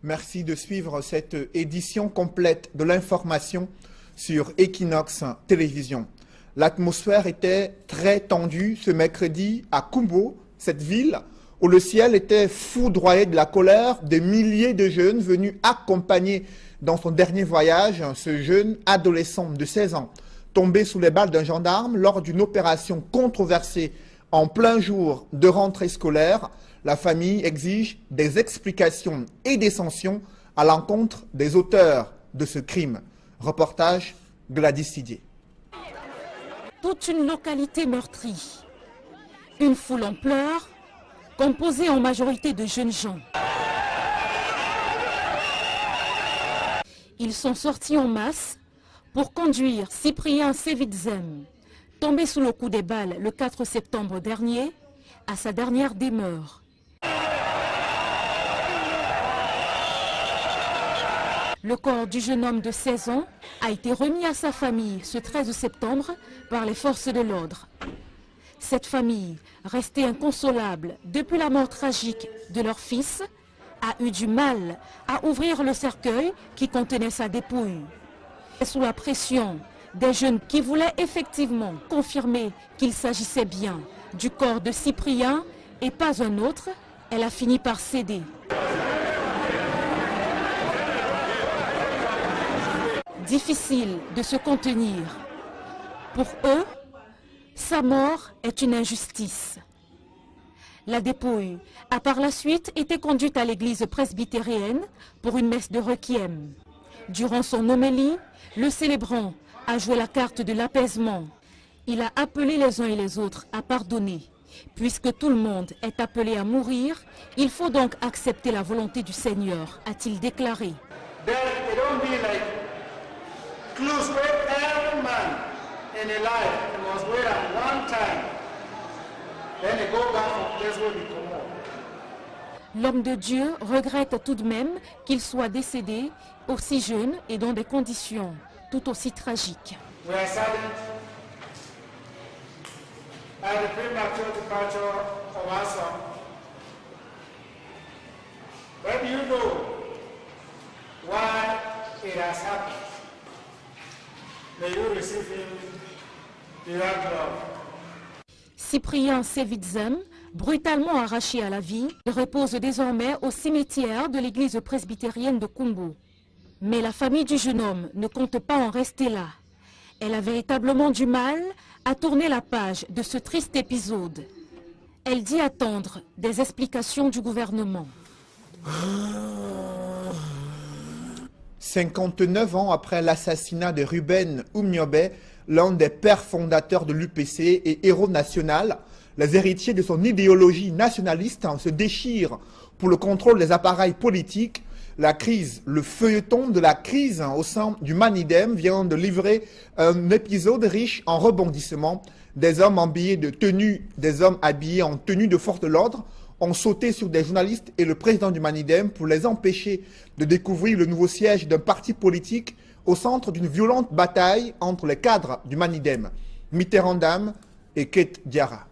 Merci de suivre cette édition complète de l'information sur Equinox Télévision. L'atmosphère était très tendue ce mercredi à Kumbo, cette ville où le ciel était foudroyé de la colère des milliers de jeunes venus accompagner dans son dernier voyage ce jeune adolescent de 16 ans, tombé sous les balles d'un gendarme lors d'une opération controversée en plein jour de rentrée scolaire. La famille exige des explications et des sanctions à l'encontre des auteurs de ce crime. Reportage Gladys Sidier. Toute une localité meurtrie, une foule en pleurs, composée en majorité de jeunes gens. Ils sont sortis en masse pour conduire Cyprien Sevitzem, tombé sous le coup des balles le 4 septembre dernier, à sa dernière demeure. Le corps du jeune homme de 16 ans a été remis à sa famille ce 13 septembre par les forces de l'ordre. Cette famille, restée inconsolable depuis la mort tragique de leur fils, a eu du mal à ouvrir le cercueil qui contenait sa dépouille. Et sous la pression des jeunes qui voulaient effectivement confirmer qu'il s'agissait bien du corps de Cyprien et pas un autre, elle a fini par céder. Difficile de se contenir. Pour eux, sa mort est une injustice. La dépouille a par la suite été conduite à l'église presbytérienne pour une messe de requiem. Durant son homélie, le célébrant a joué la carte de l'apaisement. Il a appelé les uns et les autres à pardonner. Puisque tout le monde est appelé à mourir, il faut donc accepter la volonté du Seigneur, a-t-il déclaré. L'homme de Dieu regrette tout de même qu'il soit décédé aussi jeune et dans des conditions tout aussi tragiques. Cyprien Sevitzem, brutalement arraché à la vie, repose désormais au cimetière de l'église presbytérienne de Kumbo. Mais la famille du jeune homme ne compte pas en rester là. Elle a véritablement du mal à tourner la page de ce triste épisode. Elle dit attendre des explications du gouvernement. 59 ans après l'assassinat de Ruben Oumniobé, l'un des pères fondateurs de l'UPC et héros national, les héritiers de son idéologie nationaliste se déchirent pour le contrôle des appareils politiques. La crise, le feuilleton de la crise au sein du Manidem vient de livrer un épisode riche en rebondissements. Des hommes habillés en tenue de force de l'ordre ont sauté sur des journalistes et le président du Manidem pour les empêcher de découvrir le nouveau siège d'un parti politique au centre d'une violente bataille entre les cadres du Manidem, Mitterrandam et Kate Diarra.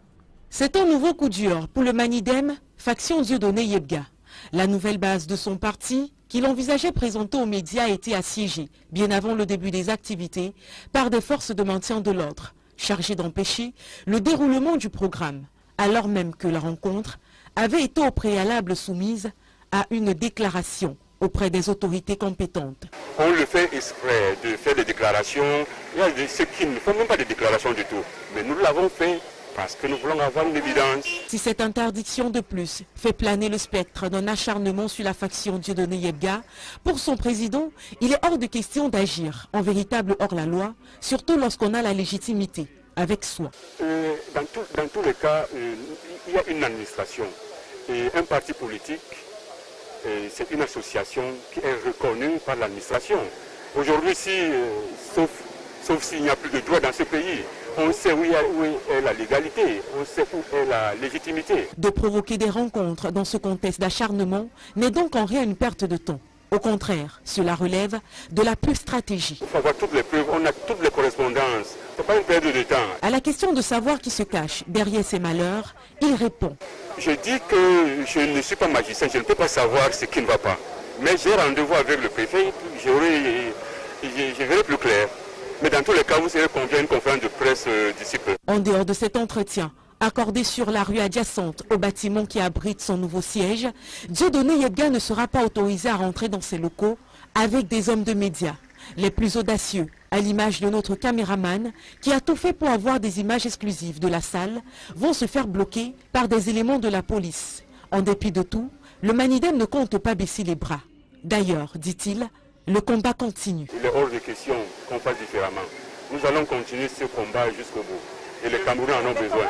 C'est un nouveau coup dur pour le Manidem, faction Dieudonné Yebga. La nouvelle base de son parti, qu'il envisageait présenter aux médias, a été assiégée, bien avant le début des activités, par des forces de maintien de l'ordre, chargées d'empêcher le déroulement du programme, alors même que la rencontre avait été au préalable soumise à une déclaration auprès des autorités compétentes. On le fait exprès de faire des déclarations. Il y a ceux qui ne font même pas de déclarations du tout. Mais nous l'avons fait parce que nous voulons avoir une évidence. Si cette interdiction de plus fait planer le spectre d'un acharnement sur la faction Dieudonné Yebga, pour son président, il est hors de question d'agir en véritable hors-la-loi, surtout lorsqu'on a la légitimité avec soi. Dans tous les cas, il y a une administration et un parti politique. C'est une association qui est reconnue par l'administration. Aujourd'hui, sauf s'il n'y a plus de droit dans ce pays, on sait où est la légalité, on sait où est la légitimité. De provoquer des rencontres dans ce contexte d'acharnement n'est donc en rien une perte de temps. Au contraire, cela relève de la pure stratégie. Il faut avoir toutes les preuves, on a toutes les correspondances. Ce n'est pas une perte de temps. À la question de savoir qui se cache derrière ces malheurs, il répond. Je dis que je ne suis pas magicien, je ne peux pas savoir ce qui ne va pas. Mais j'ai rendez-vous avec le préfet, je verrai plus clair. Mais dans tous les cas, vous serez convié à une conférence de presse d'ici peu. En dehors de cet entretien, accordé sur la rue adjacente au bâtiment qui abrite son nouveau siège, Dieudonné Yebga ne sera pas autorisé à rentrer dans ses locaux avec des hommes de médias. Les plus audacieux, à l'image de notre caméraman, qui a tout fait pour avoir des images exclusives de la salle, vont se faire bloquer par des éléments de la police. En dépit de tout, le Manidem ne compte pas baisser les bras. D'ailleurs, dit-il, le combat continue. Il est hors de question qu'on fasse différemment. Nous allons continuer ce combat jusqu'au bout. Et les Camerounais en ont besoin.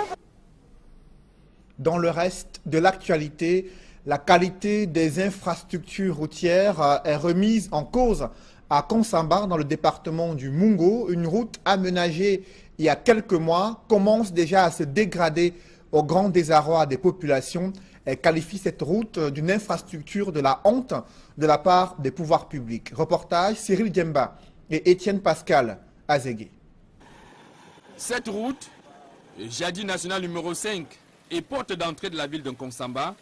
Dans le reste de l'actualité, la qualité des infrastructures routières est remise en cause à Konsamba, dans le département du Mungo. Une route aménagée il y a quelques mois commence déjà à se dégrader au grand désarroi des populations. Elle qualifie cette route d'une infrastructure de la honte de la part des pouvoirs publics. Reportage Cyril Diemba et Étienne Pascal Azégué. Cette route, jadis nationale numéro 5 et porte d'entrée de la ville de Konsamba,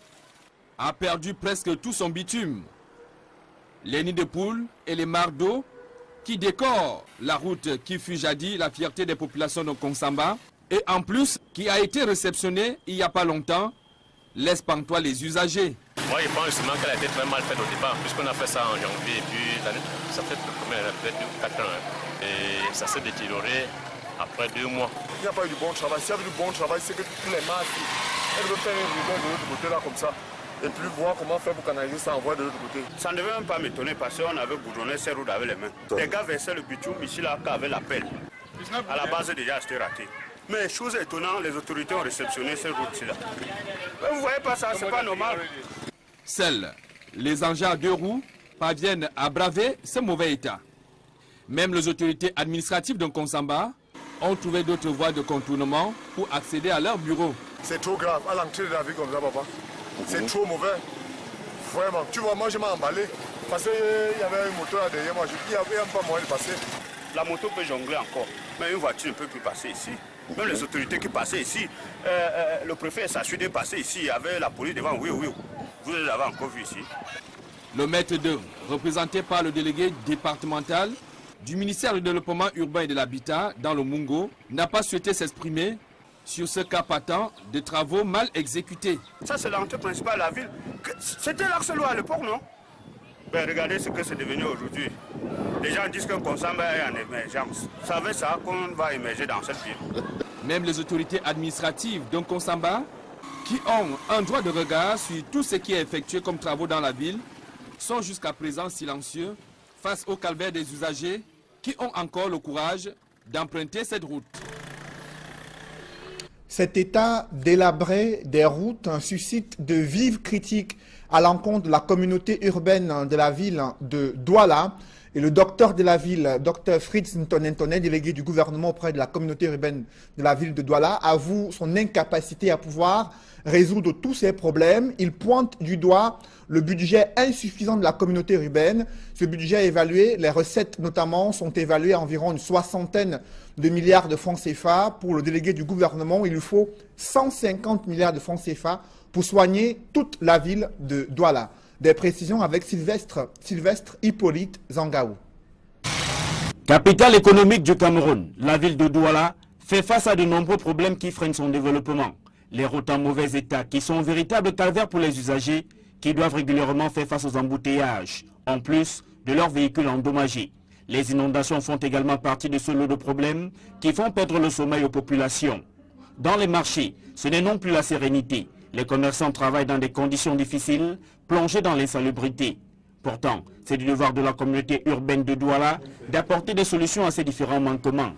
a perdu presque tout son bitume. Les nids de poules et les mares d'eau qui décorent la route qui fut jadis la fierté des populations de Konsamba et en plus qui a été réceptionnée il n'y a pas longtemps, laisse pantois les usagers. Moi je pense justement qu'elle a été très mal faite au départ puisqu'on a fait ça en janvier et puis ça fait peut-être 4 ans et ça s'est détérioré après 2 mois. Il n'y a pas eu du bon travail. S'il y avait du bon travail, c'est que tous les masses, elles veulent faire une ruban de l'autre côté là comme ça. Et puis voir comment faire pour canaliser ça envoie de l'autre côté. Ça ne devait même pas m'étonner parce qu'on avait boudonné ces routes avec les mains. Les gars versaient le bitume ici là avec la pelle. À la base déjà c'était raté. Mais chose étonnante, les autorités ont réceptionné ces routes là. Vous voyez pas ça, c'est pas normal. Seuls les engins à 2 roues parviennent à braver ce mauvais état. Même les autorités administratives de Konsamba ont trouvé d'autres voies de contournement pour accéder à leur bureau. C'est trop grave, à l'entrée de la ville comme ça, papa. C'est trop mauvais. Vraiment. Tu vois, moi je m'ai emballé. Parce qu'il y avait une moto là derrière moi. Il n'y avait même pas moyen de passer. La moto peut jongler encore. Mais une voiture ne peut plus passer ici. Même les autorités qui passaient ici, le préfet s'assurait de passer ici. Il y avait la police devant. Oui. Vous l'avez encore vu ici. Le maître d'œuvre, représenté par le délégué départemental du ministère du Développement urbain et de l'Habitat dans le Mungo, n'a pas souhaité s'exprimer sur ce cas patent de travaux mal exécutés. Ça, c'est l'entrée principale de la ville. C'était l'axe loi à l'époque, non? Ben, regardez ce que c'est devenu aujourd'hui. Les gens disent que Konsamba est en émergence. Vous savez ça, qu'on va émerger dans cette ville. Même les autorités administratives de Konsamba, qui ont un droit de regard sur tout ce qui est effectué comme travaux dans la ville, sont jusqu'à présent silencieux face au calvaire des usagers qui ont encore le courage d'emprunter cette route. Cet état délabré des routes suscite de vives critiques à l'encontre de la communauté urbaine de la ville de Douala. Et le docteur de la ville, Dr Fritz Ntonentone, délégué du gouvernement auprès de la communauté urbaine de la ville de Douala, avoue son incapacité à pouvoir résoudre tous ces problèmes. Il pointe du doigt le budget insuffisant de la communauté urbaine. Ce budget évalué, les recettes notamment, sont évaluées à environ une 60aine de milliards de francs CFA. Pour le délégué du gouvernement, il lui faut 150 milliards de francs CFA pour soigner toute la ville de Douala. Des précisions avec Sylvestre Hippolyte Zangaou. Capitale économique du Cameroun, la ville de Douala fait face à de nombreux problèmes qui freinent son développement. Les routes en mauvais état qui sont un véritable calvaire pour les usagers qui doivent régulièrement faire face aux embouteillages, en plus de leurs véhicules endommagés. Les inondations font également partie de ce lot de problèmes qui font perdre le sommeil aux populations. Dans les marchés, ce n'est non plus la sérénité. Les commerçants travaillent dans des conditions difficiles, plongés dans l'insalubrité. Pourtant, c'est du devoir de la communauté urbaine de Douala d'apporter des solutions à ces différents manquements.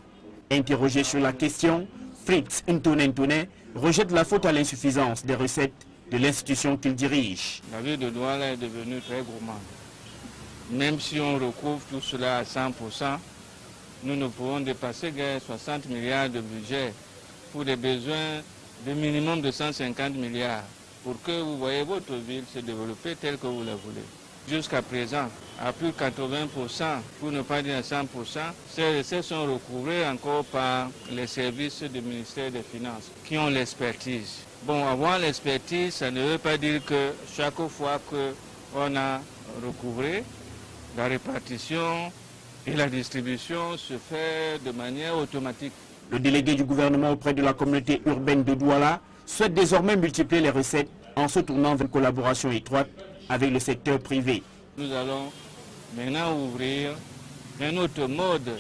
Interrogé sur la question, Fritz Ntonentone rejette la faute à l'insuffisance des recettes de l'institution qu'il dirige. La ville de Douala est devenue très gourmande. Même si on recouvre tout cela à 100%, nous ne pouvons dépasser que 60 milliards de budget pour des besoins de minimum de 150 milliards pour que vous voyez votre ville se développer telle que vous la voulez. Jusqu'à présent, à plus de 80%, pour ne pas dire 100%, ces recettes sont recouvrées encore par les services du ministère des Finances qui ont l'expertise. Bon, avoir l'expertise, ça ne veut pas dire que chaque fois on a recouvré, la répartition et la distribution se fait de manière automatique. Le délégué du gouvernement auprès de la communauté urbaine de Douala souhaite désormais multiplier les recettes en se tournant vers une collaboration étroite avec le secteur privé. Nous allons maintenant ouvrir un autre mode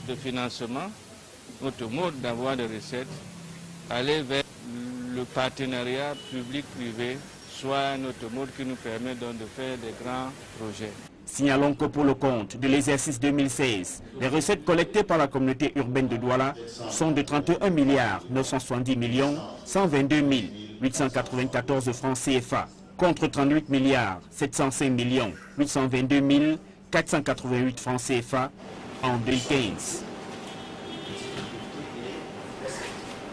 de financement, autre mode d'avoir des recettes, aller vers le partenariat public-privé, soit un autre mode qui nous permet donc de faire des grands projets. Signalons que pour le compte de l'exercice 2016, les recettes collectées par la communauté urbaine de Douala sont de 31 970 122 894 francs CFA contre 38 705 822 488 francs CFA en 2015.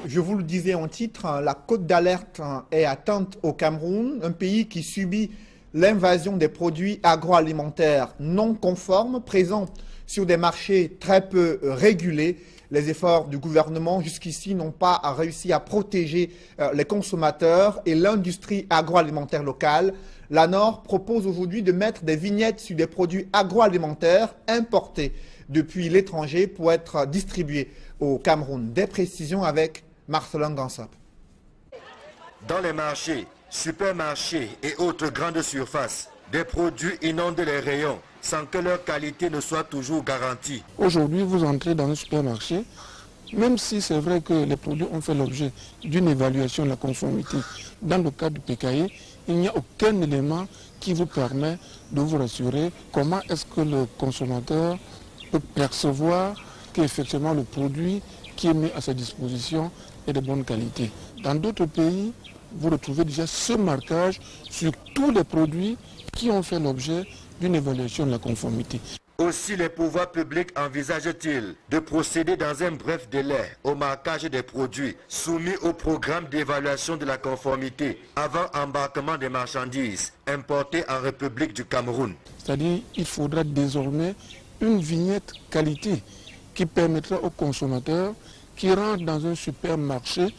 Je vous le disais en titre, la cote d'alerte est atteinte au Cameroun, un pays qui subit l'invasion des produits agroalimentaires non conformes présents sur des marchés très peu régulés. Les efforts du gouvernement jusqu'ici n'ont pas réussi à protéger les consommateurs et l'industrie agroalimentaire locale. L'ANOR propose aujourd'hui de mettre des vignettes sur des produits agroalimentaires importés depuis l'étranger pour être distribués au Cameroun. Des précisions avec Marcelin Gansop. Dans les marchés, supermarchés et autres grandes surfaces, des produits inondent les rayons sans que leur qualité ne soit toujours garantie. Aujourd'hui, vous entrez dans un supermarché, même si c'est vrai que les produits ont fait l'objet d'une évaluation de la conformité, dans le cadre du PKI, il n'y a aucun élément qui vous permet de vous rassurer comment est-ce que le consommateur peut percevoir qu'effectivement le produit qui est mis à sa disposition est de bonne qualité. Dans d'autres pays, vous retrouvez déjà ce marquage sur tous les produits qui ont fait l'objet d'une évaluation de la conformité. Aussi, les pouvoirs publics envisagent-ils de procéder dans un bref délai au marquage des produits soumis au programme d'évaluation de la conformité avant embarquement des marchandises importées en République du Cameroun. C'est-à-dire qu'il faudra désormais une vignette qualité qui permettra aux consommateurs qui rentrent dans un supermarché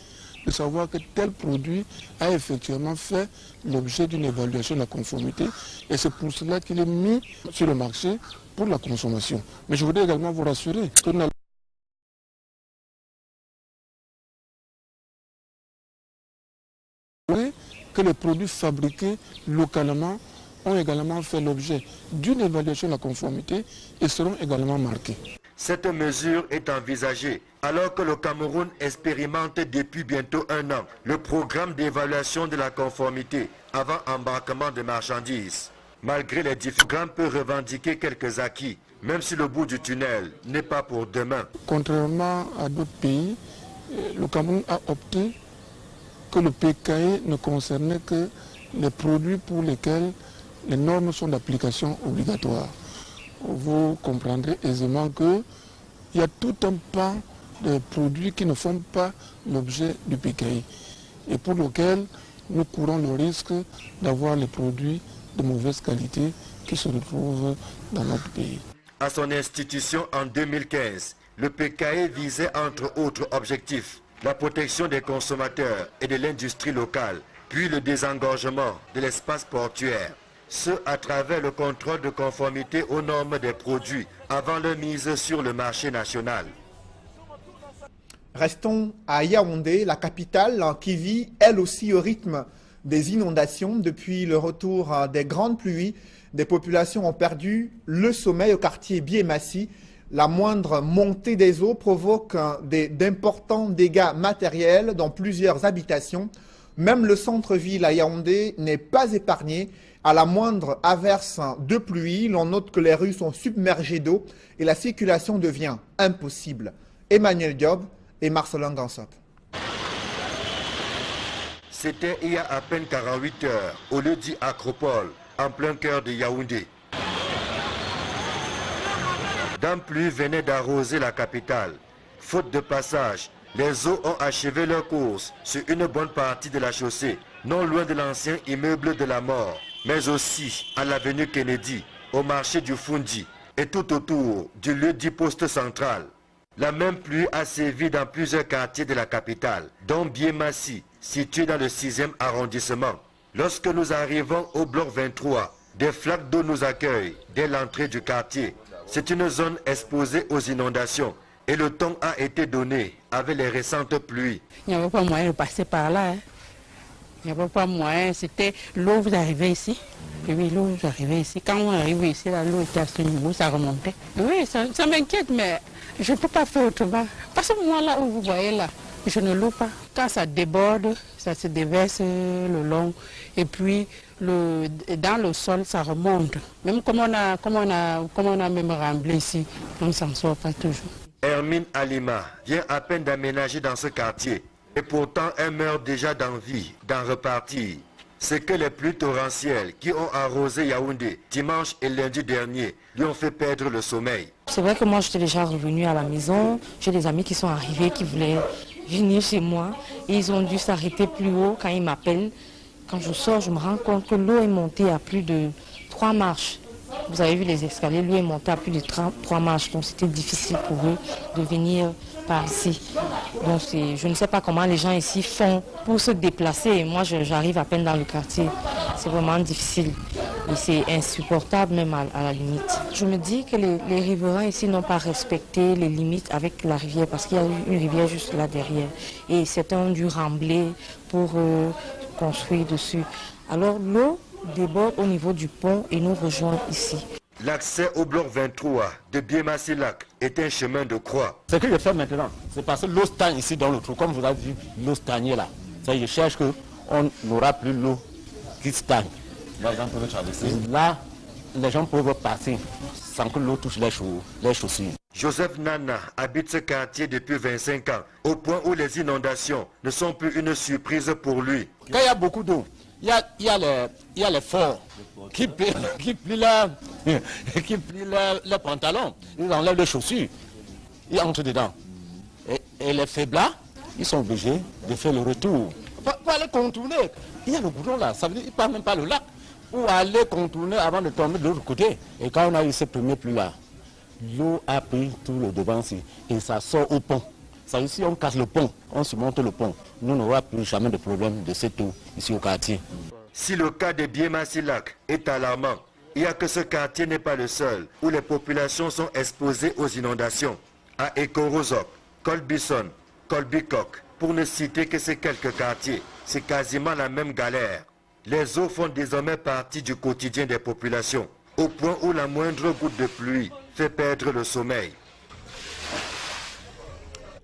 de savoir que tel produit a effectivement fait l'objet d'une évaluation de la conformité et c'est pour cela qu'il est mis sur le marché pour la consommation. Mais je voudrais également vous rassurer que les produits fabriqués localement ont également fait l'objet d'une évaluation de la conformité et seront également marqués. Cette mesure est envisagée alors que le Cameroun expérimente depuis bientôt un an le programme d'évaluation de la conformité avant embarquement de marchandises. Malgré les difficultés, peut revendiquer quelques acquis, même si le bout du tunnel n'est pas pour demain. Contrairement à d'autres pays, le Cameroun a opté que le PKI ne concernait que les produits pour lesquels les normes sont d'application obligatoire. Vous comprendrez aisément qu'il y a tout un pan de produits qui ne font pas l'objet du PKI et pour lequel nous courons le risque d'avoir les produits de mauvaise qualité qui se retrouvent dans notre pays. À son institution en 2015, le PKI visait entre autres objectifs la protection des consommateurs et de l'industrie locale, puis le désengorgement de l'espace portuaire. Ce à travers le contrôle de conformité aux normes des produits avant leur mise sur le marché national. Restons à Yaoundé, la capitale qui vit elle aussi au rythme des inondations. Depuis le retour des grandes pluies, des populations ont perdu le sommeil au quartier Biémassi. La moindre montée des eaux provoque d'importants dégâts matériels dans plusieurs habitations. Même le centre-ville à Yaoundé n'est pas épargné. À la moindre averse de pluie, l'on note que les rues sont submergées d'eau et la circulation devient impossible. Emmanuel Diop et Marcelin Gansop. C'était il y a à peine 48 heures, au lieu dit Acropole, en plein cœur de Yaoundé. Dame pluie venait d'arroser la capitale. Faute de passage, les eaux ont achevé leur course sur une bonne partie de la chaussée, non loin de l'ancien immeuble de la mort, mais aussi à l'avenue Kennedy, au marché du Fundi et tout autour du lieu dit poste central. La même pluie a sévi dans plusieurs quartiers de la capitale, dont Biémassi, situé dans le 6e arrondissement. Lorsque nous arrivons au bloc 23, Des flaques d'eau nous accueillent dès l'entrée du quartier. C'est une zone exposée aux inondations et le ton a été donné avec les récentes pluies. Il n'y avait pas moyen de passer par là. Hein. Il n'y avait pas moyen. C'était l'eau, vous arrivez ici. Et oui, l'eau, vous arrivez ici. Quand on arrive ici, l'eau était à ce niveau, ça remontait. Oui, ça m'inquiète, mais je ne peux pas faire autrement. Parce que moi, là où vous voyez là, je ne loue pas. Quand ça déborde, ça se déverse le long. Et puis, dans le sol, ça remonte. Même comme on a même remblé ici, on ne s'en sort pas toujours. Hermine Alima vient à peine d'aménager dans ce quartier. Et pourtant, elle meurt déjà d'envie d'en repartir. C'est que les pluies torrentielles qui ont arrosé Yaoundé dimanche et lundi dernier lui ont fait perdre le sommeil. C'est vrai que moi, j'étais déjà revenue à la maison. J'ai des amis qui sont arrivés, qui voulaient venir chez moi. Et ils ont dû s'arrêter plus haut quand ils m'appellent. Quand je sors, je me rends compte que l'eau est montée à plus de 3 marches. Vous avez vu les escaliers, l'eau est montée à plus de 3 marches. Donc c'était difficile pour eux de venir par ici. Donc je ne sais pas comment les gens ici font pour se déplacer. Moi, j'arrive à peine dans le quartier. C'est vraiment difficile. Et c'est insupportable même à la limite. Je me dis que les riverains ici n'ont pas respecté les limites avec la rivière parce qu'il y a une rivière juste là derrière. Et certains ont dû rembler pour construire dessus. Alors l'eau déborde au niveau du pont et nous rejoint ici. L'accès au bloc 23 de Biémassi-Lac est un chemin de croix. Ce que je fais maintenant, c'est parce que l'eau stagne ici dans le trou. Comme vous avez vu, l'eau stagne là. Ça, je cherche qu'on n'aura plus l'eau qui stagne. Là, les gens peuvent passer sans que l'eau touche les chaussures. Joseph Nana habite ce quartier depuis 25 ans, au point où les inondations ne sont plus une surprise pour lui. Quand il y a beaucoup d'eau, il y a les forts qui plient les pantalons, ils enlèvent les chaussures, ils entrent dedans. Et les faiblards, ils sont obligés de faire le retour. Pour aller contourner. Il y a le goudron là, ça veut dire qu'ils ne partent même pas le lac. Pour aller contourner avant de tomber de l'autre côté. Et quand on a eu ce premier pluie là, l'eau a pris tout le devant ici et ça sort au pont. Ça veut dire si on casse le pont, on surmonte le pont, nous n'aurons plus jamais de problème de cette eau ici au quartier. Si le cas de Biémassi-Lac est alarmant, il n'y a que ce quartier n'est pas le seul où les populations sont exposées aux inondations. À Ekorozok, Colbison, Colbicoc, pour ne citer que ces quelques quartiers, c'est quasiment la même galère. Les eaux font désormais partie du quotidien des populations, au point où la moindre goutte de pluie fait perdre le sommeil.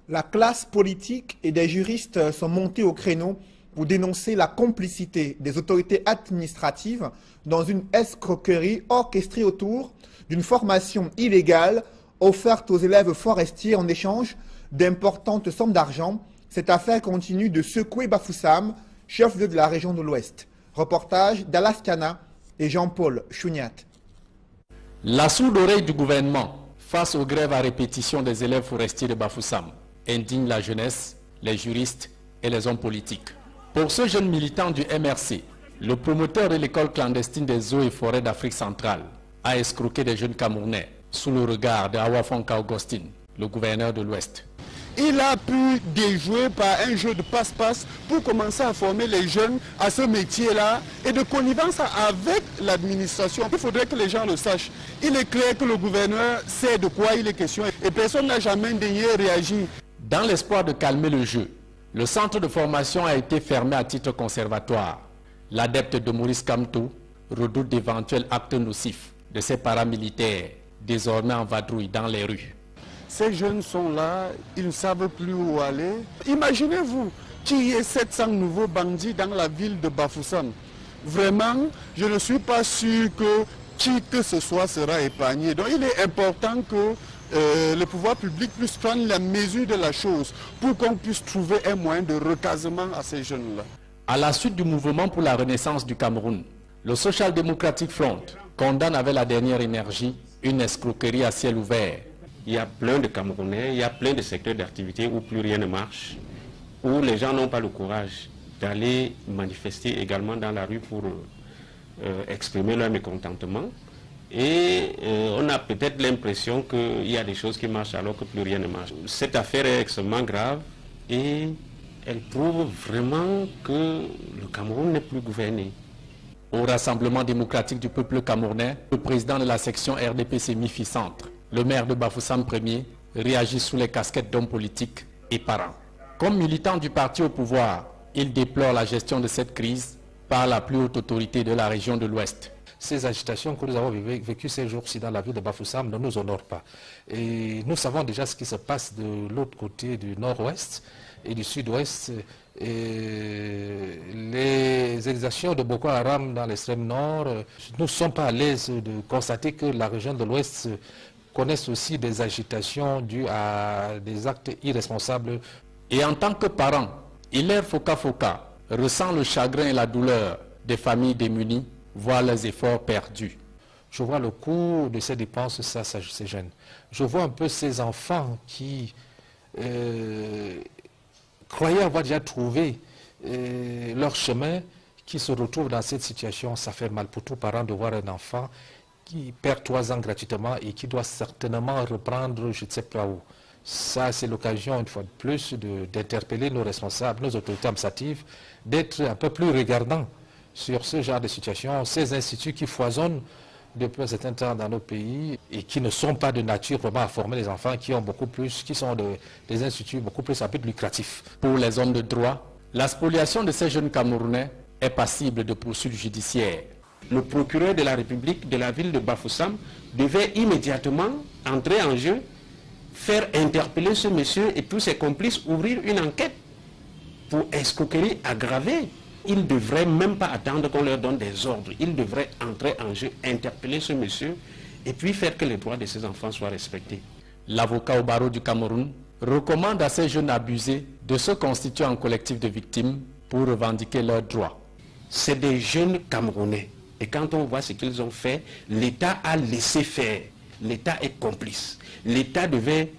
La classe politique et des juristes sont montés au créneau pour dénoncer la complicité des autorités administratives dans une escroquerie orchestrée autour d'une formation illégale offerte aux élèves forestiers en échange d'importantes sommes d'argent. Cette affaire continue de secouer Bafoussam, chef-lieu de la région de l'Ouest. Reportage d'Alaskana et Jean-Paul Chouniat. La sourde oreille du gouvernement face aux grèves à répétition des élèves forestiers de Bafoussam indigne la jeunesse, les juristes et les hommes politiques. Pour ce jeune militant du MRC, le promoteur de l'école clandestine des eaux et forêts d'Afrique centrale a escroqué des jeunes Camerounais sous le regard de Awafonka Augustin, le gouverneur de l'Ouest. Il a pu déjouer par un jeu de passe-passe pour commencer à former les jeunes à ce métier-là et de connivence avec l'administration. Il faudrait que les gens le sachent. Il est clair que le gouverneur sait de quoi il est question et personne n'a jamais daigné réagir. Dans l'espoir de calmer le jeu, le centre de formation a été fermé à titre conservatoire. L'adepte de Maurice Kamto redoute d'éventuels actes nocifs de ces paramilitaires, désormais en vadrouille dans les rues. Ces jeunes sont là, ils ne savent plus où aller. Imaginez-vous qu'il y ait 700 nouveaux bandits dans la ville de Bafoussam. Vraiment, je ne suis pas sûr que qui que ce soit sera épargné. Donc il est important que le pouvoir public puisse prendre la mesure de la chose pour qu'on puisse trouver un moyen de recasement à ces jeunes-là. À la suite du mouvement pour la renaissance du Cameroun, le Social Democratic Front condamne avec la dernière énergie une escroquerie à ciel ouvert. Il y a plein de Camerounais, il y a plein de secteurs d'activité où plus rien ne marche, où les gens n'ont pas le courage d'aller manifester également dans la rue pour exprimer leur mécontentement. Et on a peut-être l'impression qu'il y a des choses qui marchent alors que plus rien ne marche. Cette affaire est extrêmement grave et elle prouve vraiment que le Cameroun n'est plus gouverné. Au Rassemblement démocratique du peuple camerounais, le président de la section RDP Semi Centre, le maire de Bafoussam Ier, réagit sous les casquettes d'hommes politiques et parents. Comme militant du parti au pouvoir, il déplore la gestion de cette crise par la plus haute autorité de la région de l'Ouest. Ces agitations que nous avons vécues ces jours-ci dans la ville de Bafoussam ne nous honorent pas. Et nous savons déjà ce qui se passe de l'autre côté du nord-ouest et du sud-ouest. Les exactions de Boko Haram dans l'extrême nord, nous ne sommes pas à l'aise de constater que la région de l'ouest connaisse aussi des agitations dues à des actes irresponsables. Et en tant que parent, Hilaire Foka ressent le chagrin et la douleur des familles démunies, voient leurs efforts perdus. Je vois le coût de ces dépenses, ça c'est gêne. Je vois un peu ces enfants qui croyaient avoir déjà trouvé leur chemin, qui se retrouvent dans cette situation. Ça fait mal pour tout parent de voir un enfant qui perd 3 ans gratuitement et qui doit certainement reprendre je ne sais pas où. Ça, c'est l'occasion, une fois de plus, d'interpeller nos responsables, nos autorités administratives, d'être un peu plus regardants sur ce genre de situation, ces instituts qui foisonnent depuis un certain temps dans nos pays et qui ne sont pas de nature vraiment à former les enfants, qui sont des instituts beaucoup plus à but lucratif. Pour les hommes de droit, la spoliation de ces jeunes Camerounais est passible de poursuites judiciaires. Le procureur de la République de la ville de Bafoussam devait immédiatement entrer en jeu, faire interpeller ce monsieur et tous ses complices, ouvrir une enquête pour escroquerie aggravée. Ils ne devraient même pas attendre qu'on leur donne des ordres. Ils devraient entrer en jeu, interpeller ce monsieur et puis faire que les droits de ces enfants soient respectés. L'avocat au barreau du Cameroun recommande à ces jeunes abusés de se constituer en collectif de victimes pour revendiquer leurs droits. C'est des jeunes Camerounais. Et quand on voit ce qu'ils ont fait, l'État a laissé faire. L'État est complice. L'État devait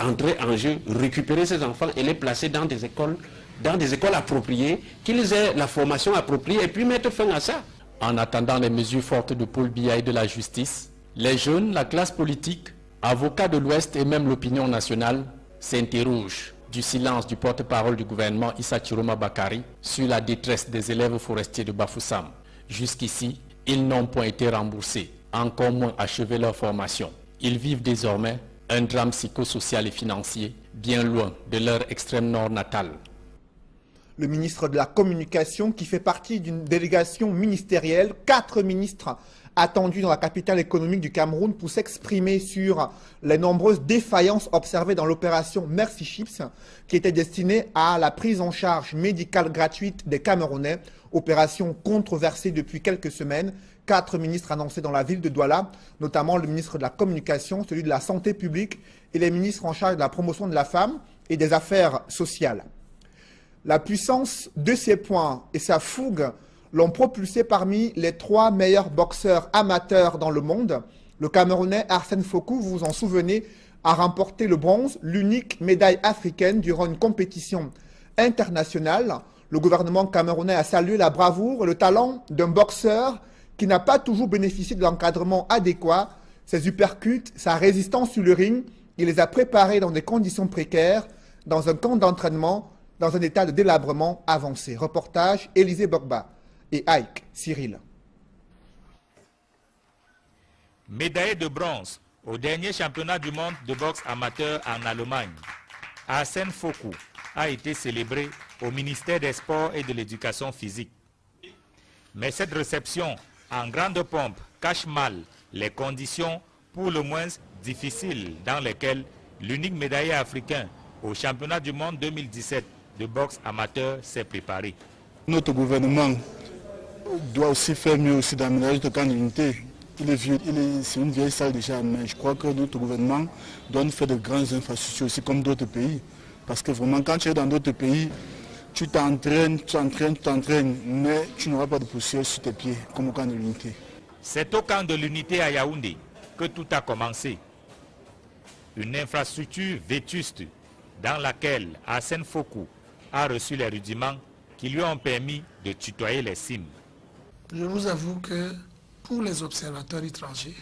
entrer en jeu, récupérer ces enfants et les placer dans des écoles appropriées, qu'ils aient la formation appropriée et puis mettre fin à ça. En attendant les mesures fortes de Paul Biya et de la justice, les jeunes, la classe politique, avocats de l'Ouest et même l'opinion nationale s'interrogent du silence du porte-parole du gouvernement Issa Chiroma Bakari sur la détresse des élèves forestiers de Bafoussam. Jusqu'ici, ils n'ont point été remboursés, encore moins achevé leur formation. Ils vivent désormais un drame psychosocial et financier bien loin de leur extrême nord natal. Le ministre de la Communication, qui fait partie d'une délégation ministérielle, 4 ministres attendus dans la capitale économique du Cameroun pour s'exprimer sur les nombreuses défaillances observées dans l'opération Mercy Chips, qui était destinée à la prise en charge médicale gratuite des Camerounais, opération controversée depuis quelques semaines. 4 ministres annoncés dans la ville de Douala, notamment le ministre de la Communication, celui de la Santé publique et les ministres en charge de la promotion de la femme et des affaires sociales. La puissance de ces points et sa fougue l'ont propulsé parmi les 3 meilleurs boxeurs amateurs dans le monde. Le Camerounais Arsène Fokou, vous vous en souvenez, a remporté le bronze, l'unique médaille africaine durant une compétition internationale. Le gouvernement camerounais a salué la bravoure et le talent d'un boxeur qui n'a pas toujours bénéficié de l'encadrement adéquat. Ses uppercuts, sa résistance sur le ring, il les a préparés dans des conditions précaires, dans un camp d'entraînement, dans un état de délabrement avancé. Reportage Élisée Bogba et Ike Cyril. Médaillé de bronze au dernier championnat du monde de boxe amateur en Allemagne, Arsène Fokou a été célébré au ministère des Sports et de l'Éducation physique. Mais cette réception en grande pompe cache mal les conditions pour le moins difficiles dans lesquelles l'unique médaillé africain au championnat du monde 2017 de boxe amateur s'est préparé. Notre gouvernement doit aussi faire mieux aussi d'aménager le camp d'unité. Il est vieux, c'est une vieille salle déjà, mais je crois que notre gouvernement doit nous faire de grandes infrastructures aussi comme d'autres pays. Parce que vraiment, quand tu es dans d'autres pays, tu t'entraînes, mais tu n'auras pas de poussière sur tes pieds, comme au camp de l'unité. C'est au camp de l'unité à Yaoundé que tout a commencé. Une infrastructure vétuste dans laquelle Arsène Fokou a reçu les rudiments qui lui ont permis de tutoyer les cimes. Je vous avoue que pour les observateurs étrangers,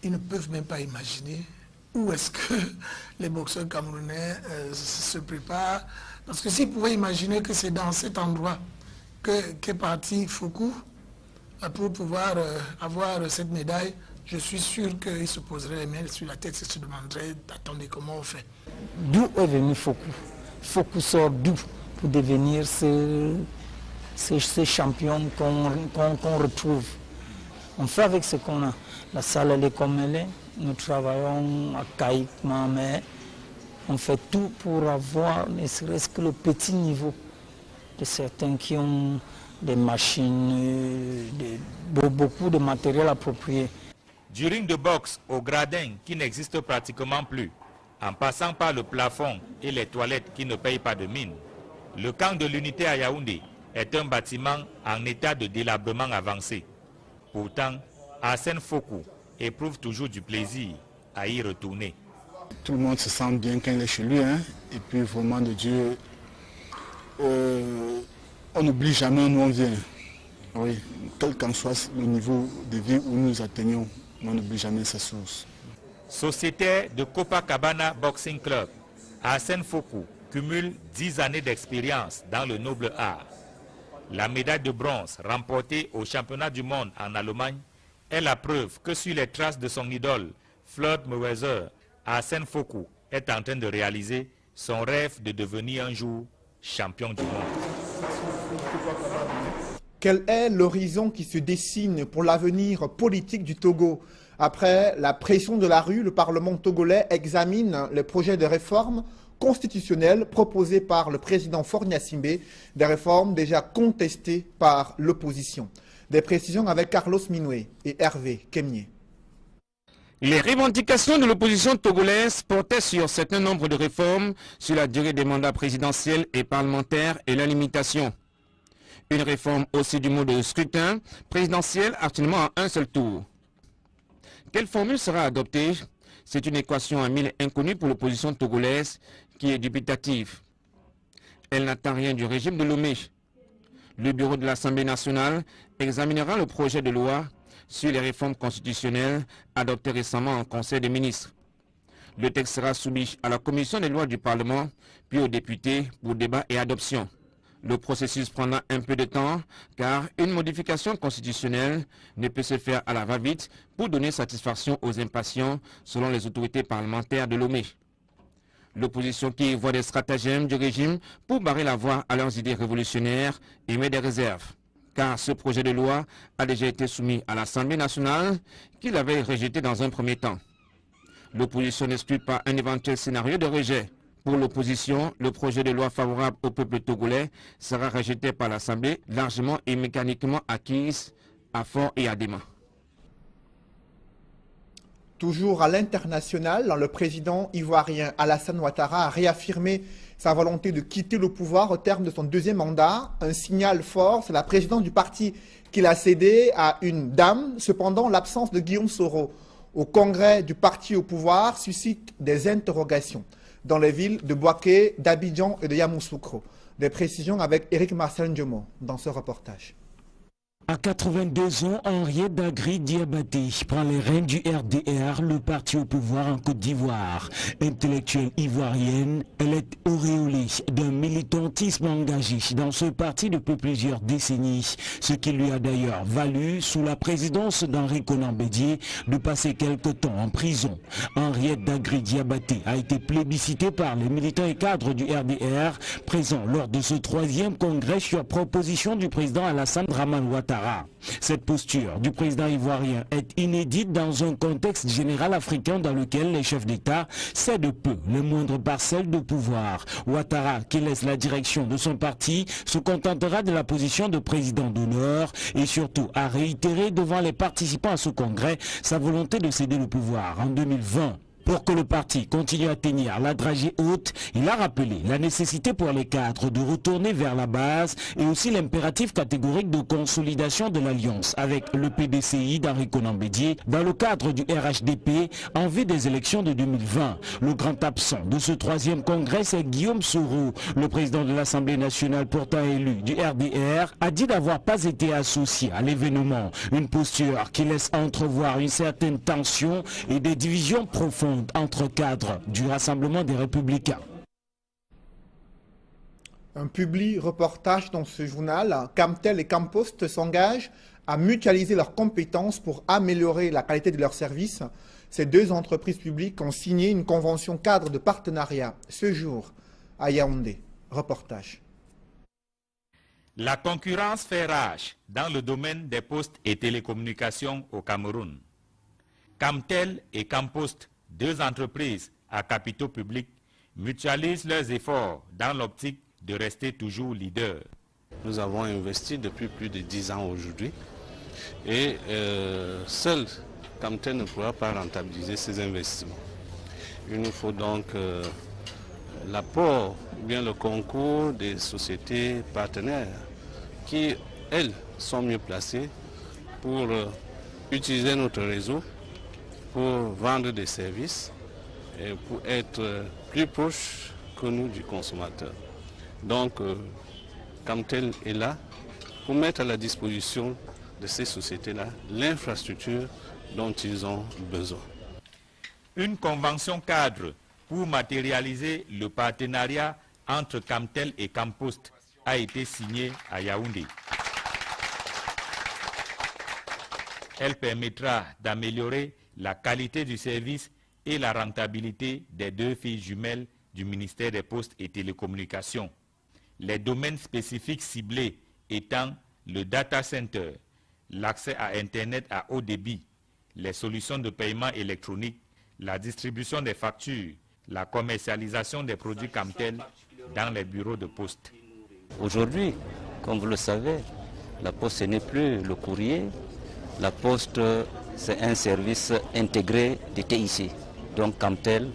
ils ne peuvent même pas imaginer où est-ce que les boxeurs camerounais se préparent. Parce que s'ils pouvaient imaginer que c'est dans cet endroit qu'est parti Fokou, pour pouvoir avoir cette médaille, je suis sûr qu'il se poserait les mains sur la tête et se demanderait d'attendre comment on fait. D'où est venu Fokou? Fokou sort d'où pour devenir ce champion qu'on retrouve? On fait avec ce qu'on a. La salle elle est comme elle est. Nous travaillons archaïquement, mais on fait tout pour avoir ne serait-ce que le petit niveau de certains qui ont des machines, beaucoup de matériel approprié. Du ring de boxe au gradin qui n'existe pratiquement plus, en passant par le plafond et les toilettes qui ne payent pas de mine, le camp de l'unité à Yaoundé est un bâtiment en état de délabrement avancé. Pourtant, Arsène Fokou éprouve toujours du plaisir à y retourner. Tout le monde se sent bien quand il est chez lui, hein? Et puis vraiment de Dieu, on n'oublie jamais où on vient. Oui, quel qu'en soit le niveau de vie où nous atteignons, on n'oublie jamais sa source. Sociétaire de Copacabana Boxing Club, Arsène Fokou cumule 10 années d'expérience dans le noble art. La médaille de bronze remportée au championnat du monde en Allemagne est la preuve que sur les traces de son idole, Floyd Mayweather, Arsène Fokou est en train de réaliser son rêve de devenir un jour champion du monde. Quel est l'horizon qui se dessine pour l'avenir politique du Togo? Après la pression de la rue, le Parlement togolais examine les projets de réforme constitutionnelles proposées par le président Faure Gnassingbé, des réformes déjà contestées par l'opposition. Des précisions avec Carlos Minoué et Hervé Kemier. Les revendications de l'opposition togolaise portaient sur un certain nombre de réformes sur la durée des mandats présidentiels et parlementaires et la limitation. Une réforme aussi du mode de scrutin présidentiel actuellement à un seul tour. Quelle formule sera adoptée? C'est une équation à mille inconnue pour l'opposition togolaise qui est dubitative. Elle n'attend rien du régime de Lomé. Le bureau de l'Assemblée nationale examinera le projet de loi sur les réformes constitutionnelles adopté récemment en Conseil des ministres. Le texte sera soumis à la commission des lois du Parlement, puis aux députés pour débat et adoption. Le processus prendra un peu de temps car une modification constitutionnelle ne peut se faire à la va-vite pour donner satisfaction aux impatients selon les autorités parlementaires de Lomé. L'opposition qui voit des stratagèmes du régime pour barrer la voie à leurs idées révolutionnaires émet des réserves. Car ce projet de loi a déjà été soumis à l'Assemblée nationale qui l'avait rejeté dans un premier temps. L'opposition n'exclut pas un éventuel scénario de rejet. Pour l'opposition, le projet de loi favorable au peuple togolais sera rejeté par l'Assemblée, largement et mécaniquement acquise à Fort et à Déma. Toujours à l'international, le président ivoirien Alassane Ouattara a réaffirmé sa volonté de quitter le pouvoir au terme de son deuxième mandat. Un signal fort, c'est la présidence du parti qu'il a cédé à une dame. Cependant, l'absence de Guillaume Soro au congrès du parti au pouvoir suscite des interrogations dans les villes de Bouaké, d'Abidjan et de Yamoussoukro. Des précisions avec Éric Marcel Ndiomo dans ce reportage. À 82 ans, Henriette Dagri Diabaté prend les rênes du RDR, le parti au pouvoir en Côte d'Ivoire. Intellectuelle ivoirienne, elle est auréolée d'un militantisme engagé dans ce parti depuis plusieurs décennies, ce qui lui a d'ailleurs valu, sous la présidence d'Henri Konan Bédié, de passer quelque temps en prison. Henriette Dagri Diabaté a été plébiscitée par les militants et cadres du RDR, présents lors de ce 3e congrès sur proposition du président Alassane Dramane Ouattara. Cette posture du président ivoirien est inédite dans un contexte général africain dans lequel les chefs d'État cèdent peu les moindres parcelles de pouvoir. Ouattara, qui laisse la direction de son parti, se contentera de la position de président d'honneur et surtout a réitéré devant les participants à ce congrès sa volonté de céder le pouvoir en 2020. Pour que le parti continue à tenir la dragée haute, il a rappelé la nécessité pour les cadres de retourner vers la base et aussi l'impératif catégorique de consolidation de l'alliance avec le PDCI d'Henri Konan Bédié dans le cadre du RHDP en vue des élections de 2020. Le grand absent de ce 3e congrès, c'est Guillaume Soro. Le président de l'Assemblée nationale pourtant élu du RDR a dit d'avoir pas été associé à l'événement. Une posture qui laisse entrevoir une certaine tension et des divisions profondes entre cadres du Rassemblement des Républicains. Un public reportage dans ce journal. Camtel et Campost s'engagent à mutualiser leurs compétences pour améliorer la qualité de leurs services. Ces deux entreprises publiques ont signé une convention cadre de partenariat ce jour à Yaoundé. Reportage. La concurrence fait rage dans le domaine des postes et télécommunications au Cameroun. Camtel et Campost, deux entreprises à capitaux publics, mutualisent leurs efforts dans l'optique de rester toujours leader. Nous avons investi depuis plus de 10 ans aujourd'hui et seul Camtel ne pourra pas rentabiliser ses investissements. Il nous faut donc l'apport, bien le concours des sociétés partenaires qui, elles, sont mieux placées pour utiliser notre réseau, pour vendre des services et pour être plus proche que nous du consommateur. Donc, Camtel est là pour mettre à la disposition de ces sociétés-là l'infrastructure dont ils ont besoin. Une convention cadre pour matérialiser le partenariat entre Camtel et Campost a été signée à Yaoundé. Elle permettra d'améliorer la qualité du service et la rentabilité des deux filles jumelles du ministère des Postes et Télécommunications. Les domaines spécifiques ciblés étant le data center, l'accès à Internet à haut débit, les solutions de paiement électronique, la distribution des factures, la commercialisation des produits Camtel dans les bureaux de poste. Aujourd'hui, comme vous le savez, la poste ce n'est plus le courrier, la poste c'est un service intégré de TIC. Donc Camtel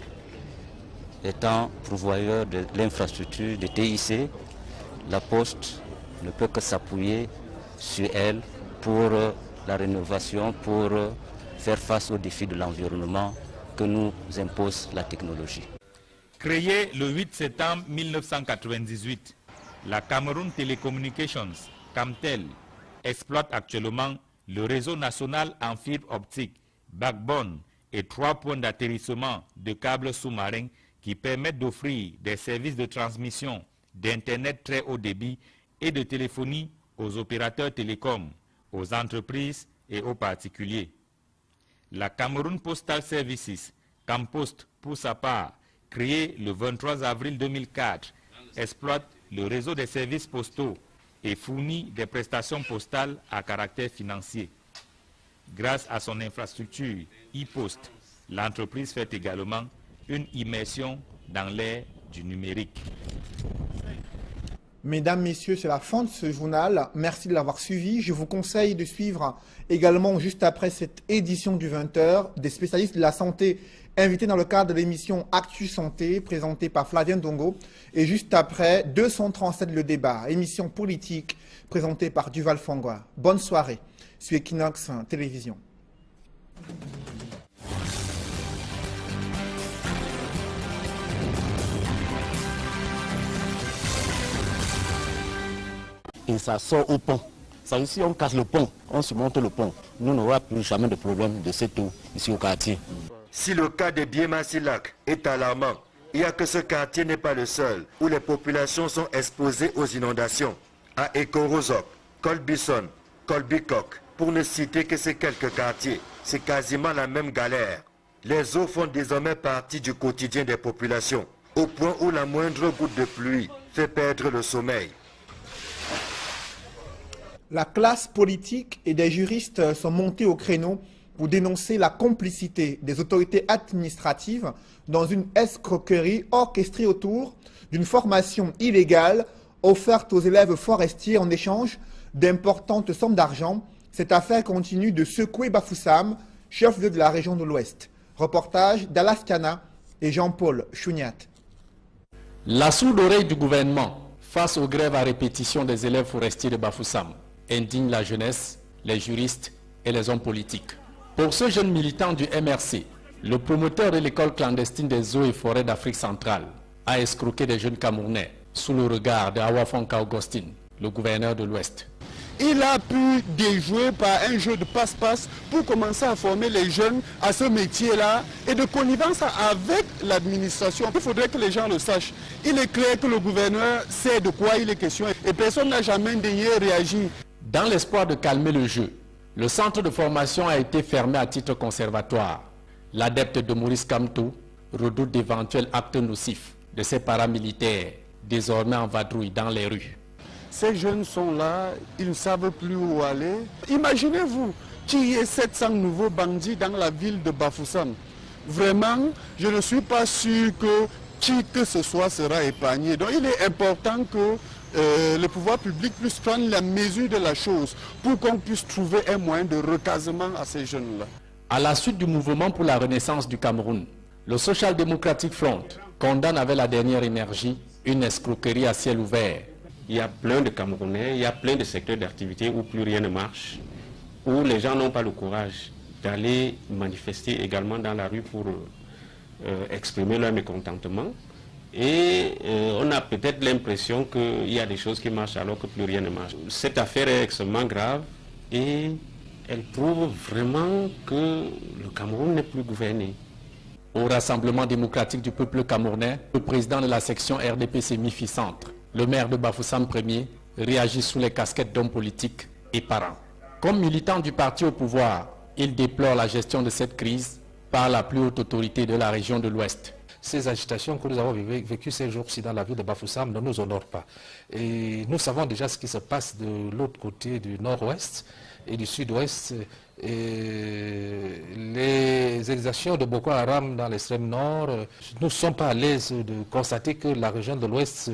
étant pourvoyeur de l'infrastructure de TIC, la poste ne peut que s'appuyer sur elle pour la rénovation, pour faire face aux défis de l'environnement que nous impose la technologie. Créée le 8 septembre 1998, la Cameroun Telecommunications, Camtel, exploite actuellement le réseau national en fibre optique, backbone et 3 points d'atterrissement de câbles sous-marins qui permettent d'offrir des services de transmission d'Internet très haut débit et de téléphonie aux opérateurs télécoms, aux entreprises et aux particuliers. La Cameroun Postal Services, Campost pour sa part, créée le 23 avril 2004, exploite le réseau des services postaux et fournit des prestations postales à caractère financier. Grâce à son infrastructure e-Post, l'entreprise fait également une immersion dans l'ère du numérique. Mesdames, Messieurs, c'est la fin de ce journal. Merci de l'avoir suivi. Je vous conseille de suivre également, juste après cette édition du 20h, des spécialistes de la santé invités dans le cadre de l'émission Actu Santé, présentée par Flavien Dongo. Et juste après, 237 le débat, émission politique, présentée par Duval Fangwa. Bonne soirée sur Equinox Télévision. Et ça sort au pont. Ça ici, on casse le pont, on se monte le pont. Nous n'aurons plus jamais de problème de cette eau ici au quartier. Si le cas de Biemasilac est alarmant, il n'y a que ce quartier n'est pas le seul où les populations sont exposées aux inondations. À Ekorozok, Colbison, Colbicoc, pour ne citer que ces quelques quartiers, c'est quasiment la même galère. Les eaux font désormais partie du quotidien des populations, au point où la moindre goutte de pluie fait perdre le sommeil. La classe politique et des juristes sont montés au créneau pour dénoncer la complicité des autorités administratives dans une escroquerie orchestrée autour d'une formation illégale offerte aux élèves forestiers en échange d'importantes sommes d'argent. Cette affaire continue de secouer Bafoussam, chef-lieu de la région de l'Ouest. Reportage d'Alaskana et Jean-Paul Chouniat. La sourde oreille du gouvernement face aux grèves à répétition des élèves forestiers de Bafoussam indigne la jeunesse, les juristes et les hommes politiques. Pour ce jeune militant du MRC, le promoteur de l'école clandestine des eaux et forêts d'Afrique centrale a escroqué des jeunes Camerounais sous le regard de Awafonka Augustine, le gouverneur de l'Ouest. il a pu déjouer par un jeu de passe-passe pour commencer à former les jeunes à ce métier-là et de connivence avec l'administration. Il faudrait que les gens le sachent. Il est clair que le gouverneur sait de quoi il est question et personne n'a jamais daigné réagir. Dans l'espoir de calmer le jeu, le centre de formation a été fermé à titre conservatoire. L'adepte de Maurice Kamto redoute d'éventuels actes nocifs de ces paramilitaires, désormais en vadrouille dans les rues. Ces jeunes sont là, ils ne savent plus où aller. Imaginez-vous qu'il y ait 700 nouveaux bandits dans la ville de Bafoussam. Vraiment, je ne suis pas sûr que qui que ce soit sera épargné. Donc il est important que le pouvoir public puisse prendre la mesure de la chose pour qu'on puisse trouver un moyen de recasement à ces jeunes-là. À la suite du mouvement pour la renaissance du Cameroun, le Social Democratic Front condamne avec la dernière énergie une escroquerie à ciel ouvert. Il y a plein de Camerounais, il y a plein de secteurs d'activité où plus rien ne marche, où les gens n'ont pas le courage d'aller manifester également dans la rue pour exprimer leur mécontentement. Et on a peut-être l'impression qu'il y a des choses qui marchent alors que plus rien ne marche. Cette affaire est extrêmement grave et elle prouve vraiment que le Cameroun n'est plus gouverné. Au Rassemblement démocratique du peuple camerounais, le président de la section RDPC MIFI Centre, le maire de Bafoussam Ier, réagit sous les casquettes d'hommes politiques et parents. Comme militant du parti au pouvoir, il déplore la gestion de cette crise par la plus haute autorité de la région de l'Ouest. Ces agitations que nous avons vécues ces jours-ci dans la ville de Bafoussam ne nous honorent pas. Et nous savons déjà ce qui se passe de l'autre côté du nord-ouest et du sud-ouest. Les exactions de Boko Haram dans l'extrême nord, nous ne sommes pas à l'aise de constater que la région de l'ouest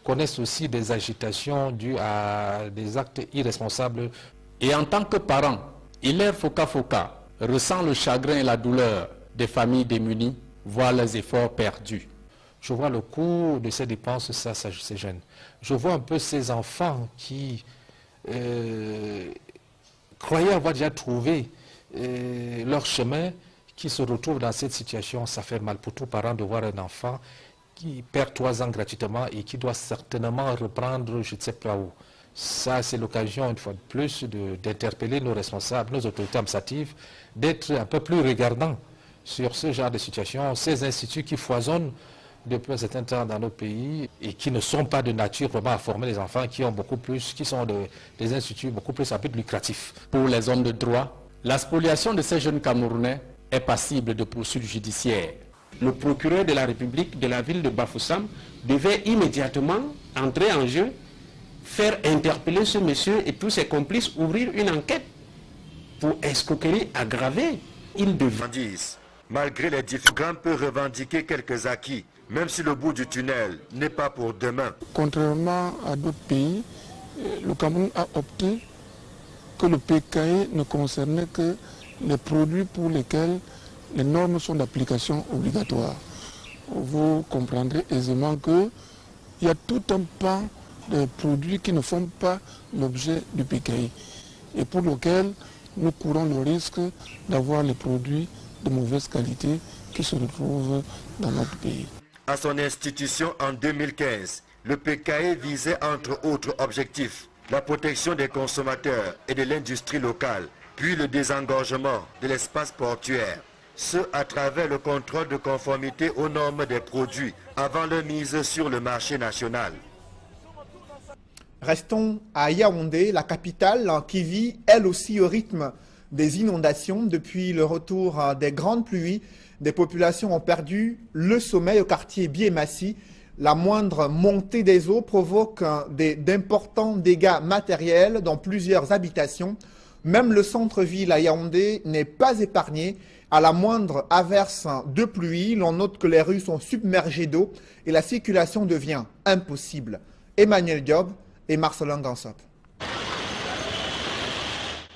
connaisse aussi des agitations dues à des actes irresponsables. Et en tant que parent, Hilaire Foka ressent le chagrin et la douleur des familles démunies, voient leurs efforts perdus. Je vois le coût de ces dépenses, ça c'est jeune. Je vois un peu ces enfants qui croyaient avoir déjà trouvé leur chemin, qui se retrouvent dans cette situation. Ça fait mal pour tout parent de voir un enfant qui perd 3 ans gratuitement et qui doit certainement reprendre je ne sais pas où. Ça, c'est l'occasion, une fois de plus, d'interpeller nos responsables, nos autorités administratives, d'être un peu plus regardants sur ce genre de situation, ces instituts qui foisonnent depuis un certain temps dans nos pays et qui ne sont pas de nature vraiment à former les enfants, qui sont des instituts beaucoup plus à but lucratif. Pour les hommes de droit, la spoliation de ces jeunes Camerounais est passible de poursuites judiciaires. Le procureur de la République de la ville de Bafoussam devait immédiatement entrer en jeu, faire interpeller ce monsieur et tous ses complices, ouvrir une enquête pour escroquerie aggravée. Il devait. Malgré les difficultés, peut revendiquer quelques acquis, même si le bout du tunnel n'est pas pour demain. Contrairement à d'autres pays, le Cameroun a opté que le PKE ne concernait que les produits pour lesquels les normes sont d'application obligatoire. Vous comprendrez aisément qu'il y a tout un pan de produits qui ne font pas l'objet du PKI et pour lequel nous courons le risque d'avoir les produits de mauvaise qualité qui se retrouvent dans notre pays. À son institution en 2015, le PKE visait entre autres objectifs la protection des consommateurs et de l'industrie locale, puis le désengorgement de l'espace portuaire. Ce à travers le contrôle de conformité aux normes des produits avant leur mise sur le marché national. Restons à Yaoundé, la capitale qui vit elle aussi au rythme des inondations. Depuis le retour des grandes pluies, des populations ont perdu le sommeil au quartier Biémassi. La moindre montée des eaux provoque d'importants dégâts matériels dans plusieurs habitations. Même le centre-ville à Yaoundé n'est pas épargné. À la moindre averse de pluie, l'on note que les rues sont submergées d'eau et la circulation devient impossible. Emmanuel Diop et Marcelin Gansop.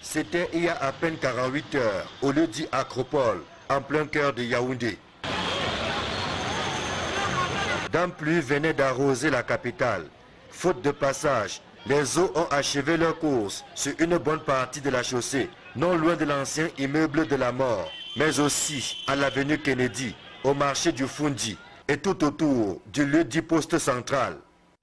C'était il y a à peine 48 heures, au lieu dit Acropole, en plein cœur de Yaoundé. Dame pluie venait d'arroser la capitale. Faute de passage, les eaux ont achevé leur course sur une bonne partie de la chaussée, non loin de l'ancien immeuble de la mort, mais aussi à l'avenue Kennedy, au marché du Fundi et tout autour du lieu dit poste central.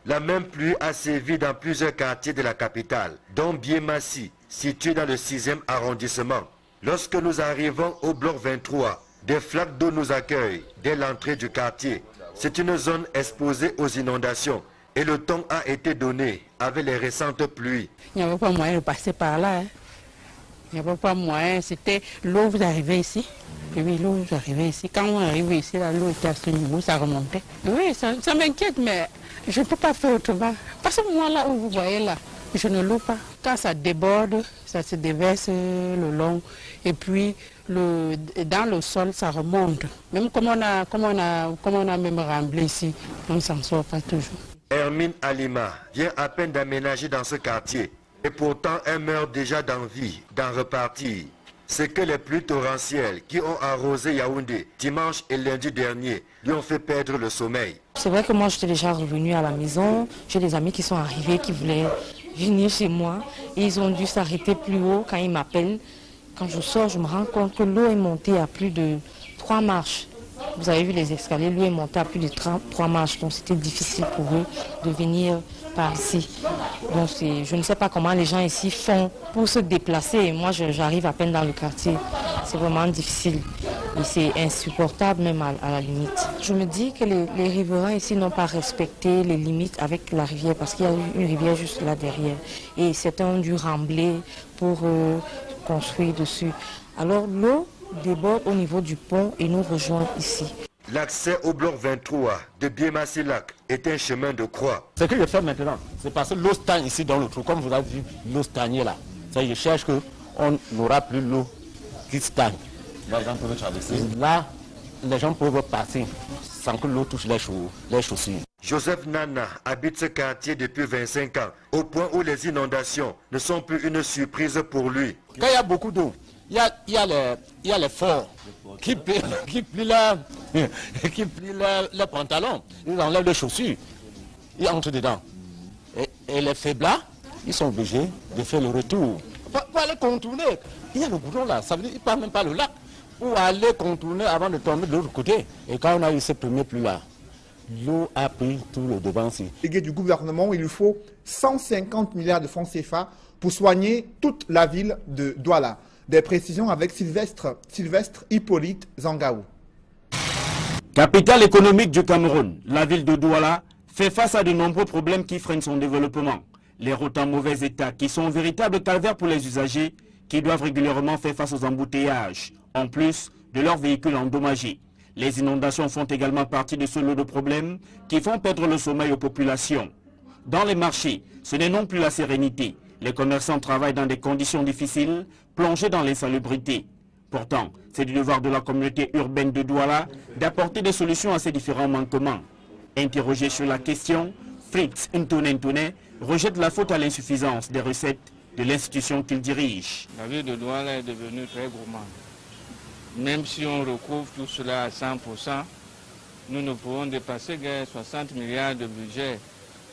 La même pluie a sévi dans plusieurs quartiers de la capitale, dont Biémassi, situé dans le 6e arrondissement. Lorsque nous arrivons au bloc 23, des flaques d'eau nous accueillent dès l'entrée du quartier. C'est une zone exposée aux inondations et le ton a été donné avec les récentes pluies. Il n'y avait pas moyen de passer par là. Hein. Il n'y avait pas moyen. C'était l'eau, vous arrivez ici. Et oui, l'eau, vous arrivez ici. Quand on arrive ici, l'eau était à ce niveau, ça remontait. Oui, ça m'inquiète, mais je ne peux pas faire autrement. Parce que moi, là où vous voyez là, je ne loue pas. Quand ça déborde, ça se déverse le long. Et puis, dans le sol, ça remonte. Même comme on a même remblé ici, on ne s'en sort pas toujours. Hermine Alima vient à peine d'aménager dans ce quartier. Et pourtant, elle meurt déjà d'envie d'en repartir. C'est que les pluies torrentielles qui ont arrosé Yaoundé dimanche et lundi dernier lui ont fait perdre le sommeil. C'est vrai que moi, j'étais déjà revenue à la maison. J'ai des amis qui sont arrivés, qui voulaient venir chez moi. Et ils ont dû s'arrêter plus haut quand ils m'appellent. Quand je sors, je me rends compte que l'eau est montée à plus de 3 marches. Vous avez vu les escaliers, l'eau est montée à plus de 3 marches. Donc c'était difficile pour eux de venir par ici. Donc je ne sais pas comment les gens ici font pour se déplacer. Et moi, j'arrive à peine dans le quartier. C'est vraiment difficile. Et c'est insupportable même à la limite. Je me dis que les riverains ici n'ont pas respecté les limites avec la rivière parce qu'il y a une rivière juste là derrière. Et certains ont dû rembler pour construire dessus. Alors l'eau déborde au niveau du pont et nous rejoint ici. L'accès au bloc 23 de Biémassi-Lac est un chemin de croix. Ce que je fais maintenant, c'est parce que l'eau stagne ici dans le trou. Comme vous avez vu, l'eau stagne là. Ça, je cherche qu'on n'aura plus l'eau qui stagne. Là, les gens peuvent passer sans que l'eau touche les chaussures. Joseph Nana habite ce quartier depuis 25 ans, au point où les inondations ne sont plus une surprise pour lui. Quand il y a beaucoup d'eau, il y a les forts qui plient leurs pantalons, ils enlèvent les chaussures, ils entrent dedans. Et les faiblards, ils sont obligés de faire le retour. Pour aller contourner, il y a le goudron là, ça veut dire qu'ils ne partent même pas le lac. Pour aller contourner avant de tomber de l'autre côté. Et quand on a eu ces premiers pluies là, l'eau a pris tout le devant ici. Du gouvernement, il lui faut 150 milliards de francs CFA pour soigner toute la ville de Douala. Des précisions avec Sylvestre Hippolyte Zangaou. Capitale économique du Cameroun, la ville de Douala fait face à de nombreux problèmes qui freinent son développement. Les routes en mauvais état qui sont un véritable calvaire pour les usagers qui doivent régulièrement faire face aux embouteillages, en plus de leurs véhicules endommagés. Les inondations font également partie de ce lot de problèmes qui font perdre le sommeil aux populations. Dans les marchés, ce n'est non plus la sérénité. Les commerçants travaillent dans des conditions difficiles, plongés dans l'insalubrité. Pourtant, c'est du devoir de la communauté urbaine de Douala d'apporter des solutions à ces différents manquements. Interrogé sur la question, Fritz Ntouné rejette la faute à l'insuffisance des recettes de l'institution qu'il dirige. La ville de Douala est devenue très gourmande. Même si on recouvre tout cela à 100%, nous ne pouvons dépasser 60 milliards de budget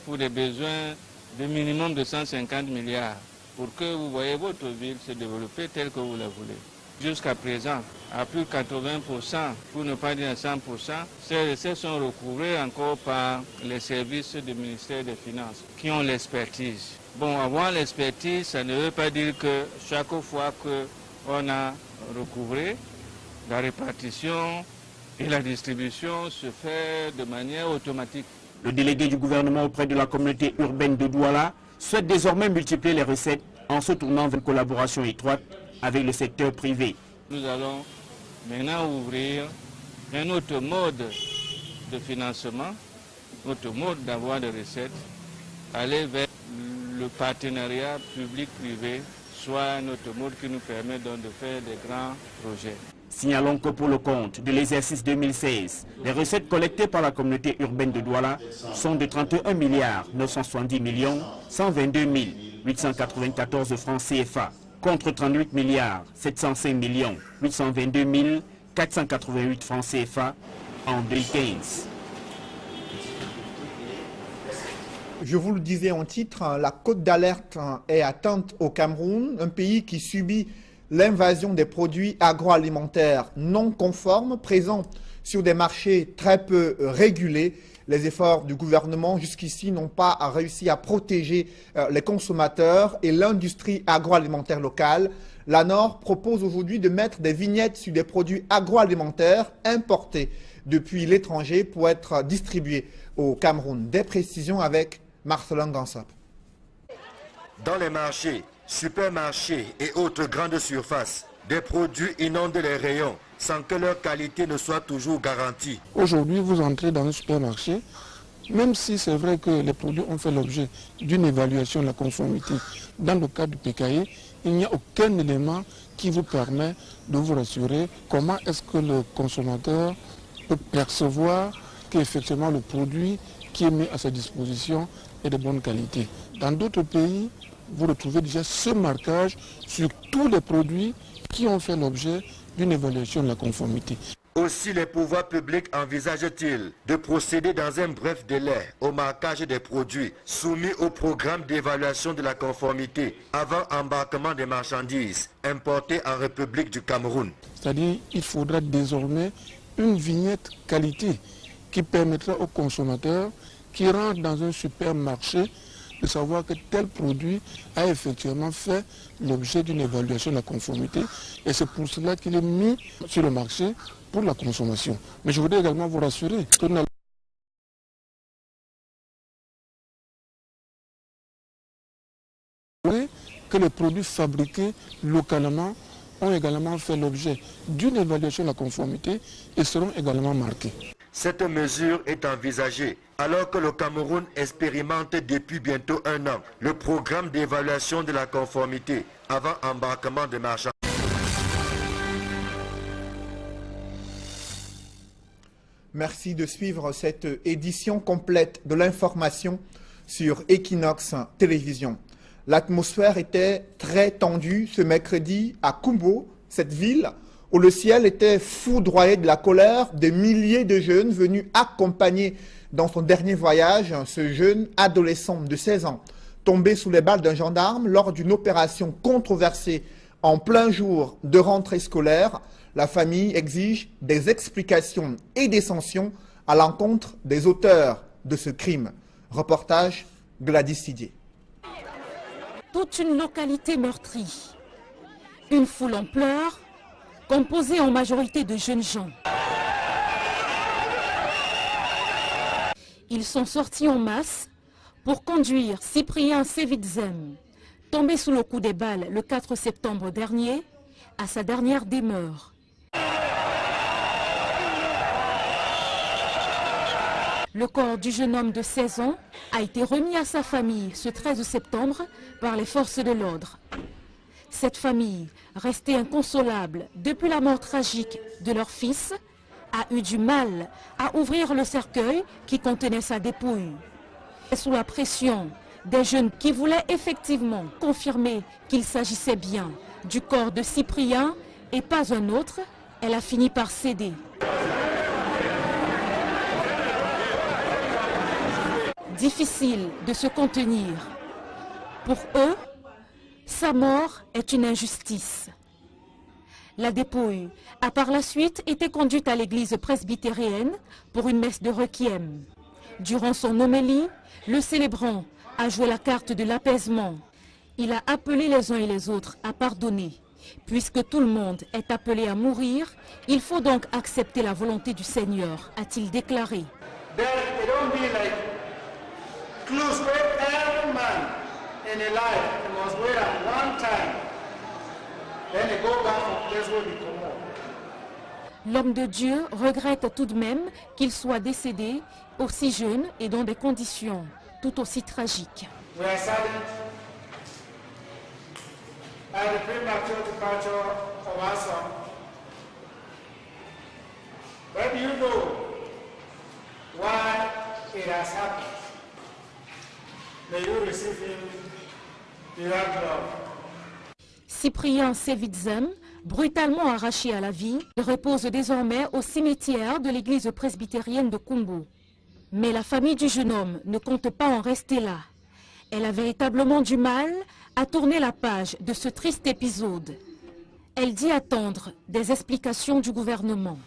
pour des besoins de minimum de 150 milliards pour que vous voyez votre ville se développer telle que vous la voulez. Jusqu'à présent, à plus de 80%, pour ne pas dire 100%, ces recettes sont recouvrées encore par les services du ministère des Finances qui ont l'expertise. Bon, avoir l'expertise, ça ne veut pas dire que chaque fois qu'on a recouvré, la répartition et la distribution se fait de manière automatique. Le délégué du gouvernement auprès de la communauté urbaine de Douala souhaite désormais multiplier les recettes en se tournant vers une collaboration étroite avec le secteur privé. Nous allons maintenant ouvrir un autre mode de financement, autre mode d'avoir des recettes, aller vers le partenariat public-privé, soit un autre mode qui nous permet donc de faire des grands projets. Signalons que pour le compte de l'exercice 2016, les recettes collectées par la communauté urbaine de Douala sont de 31 milliards 970 millions 122 894 francs CFA contre 38 milliards 705 millions 822 488 francs CFA en 2015. Je vous le disais en titre, la cote d'alerte est atteinte au Cameroun, un pays qui subit l'invasion des produits agroalimentaires non conformes présents sur des marchés très peu régulés Les efforts du gouvernement jusqu'ici n'ont pas réussi à protéger les consommateurs et l'industrie agroalimentaire locale. L'ANOR propose aujourd'hui de mettre des vignettes sur des produits agroalimentaires importés depuis l'étranger pour être distribués au Cameroun. Des précisions avec Marcelin Gansop. Dans les marchés, supermarchés et autres grandes surfaces, des produits inondent les rayons sans que leur qualité ne soit toujours garantie. Aujourd'hui, vous entrez dans un supermarché, même si c'est vrai que les produits ont fait l'objet d'une évaluation de la conformité, dans le cadre du PKI, il n'y a aucun élément qui vous permet de vous rassurer comment est-ce que le consommateur peut percevoir qu'effectivement le produit qui est mis à sa disposition est de bonne qualité. Dans d'autres pays, vous retrouvez déjà ce marquage sur tous les produits qui ont fait l'objet d'une évaluation de la conformité. Aussi, les pouvoirs publics envisagent-ils de procéder dans un bref délai au marquage des produits soumis au programme d'évaluation de la conformité avant embarquement des marchandises importées en République du Cameroun. C'est-à-dire qu'il faudra désormais une vignette qualité qui permettra aux consommateurs qui rentrent dans un supermarché de savoir que tel produit a effectivement fait l'objet d'une évaluation de la conformité et c'est pour cela qu'il est mis sur le marché pour la consommation. Mais je voudrais également vous rassurer que nous que les produits fabriqués localement ont également fait l'objet d'une évaluation de la conformité et seront également marqués. Cette mesure est envisagée alors que le Cameroun expérimente depuis bientôt un an le programme d'évaluation de la conformité avant embarquement des marchandises. Merci de suivre cette édition complète de l'information sur Equinox Télévision. L'atmosphère était très tendue ce mercredi à Kumbo, cette ville où le ciel était foudroyé de la colère des milliers de jeunes venus accompagner dans son dernier voyage ce jeune adolescent de 16 ans, tombé sous les balles d'un gendarme lors d'une opération controversée en plein jour de rentrée scolaire. La famille exige des explications et des sanctions à l'encontre des auteurs de ce crime. Reportage Gladys Sidier. Toute une localité meurtrie, une foule en pleurs, composée en majorité de jeunes gens. Ils sont sortis en masse pour conduire Cyprien Sevitzem, tombé sous le coup des balles le 4 septembre dernier, à sa dernière demeure. Le corps du jeune homme de 16 ans a été remis à sa famille ce 13 septembre par les forces de l'ordre. Cette famille, restée inconsolable depuis la mort tragique de leur fils, a eu du mal à ouvrir le cercueil qui contenait sa dépouille. Et sous la pression des jeunes qui voulaient effectivement confirmer qu'il s'agissait bien du corps de Cyprien et pas un autre, elle a fini par céder. Difficile de se contenir. Pour eux, sa mort est une injustice. La dépouille a par la suite été conduite à l'église presbytérienne pour une messe de requiem. Durant son homélie, le célébrant a joué la carte de l'apaisement. Il a appelé les uns et les autres à pardonner. Puisque tout le monde est appelé à mourir, il faut donc accepter la volonté du Seigneur, a-t-il déclaré. L'homme de Dieu regrette tout de même qu'il soit décédé aussi jeune et dans des conditions tout aussi tragiques. Cyprien Sevitzem, brutalement arraché à la vie, repose désormais au cimetière de l'église presbytérienne de Kumbo. Mais la famille du jeune homme ne compte pas en rester là. Elle a véritablement du mal à tourner la page de ce triste épisode. Elle dit attendre des explications du gouvernement.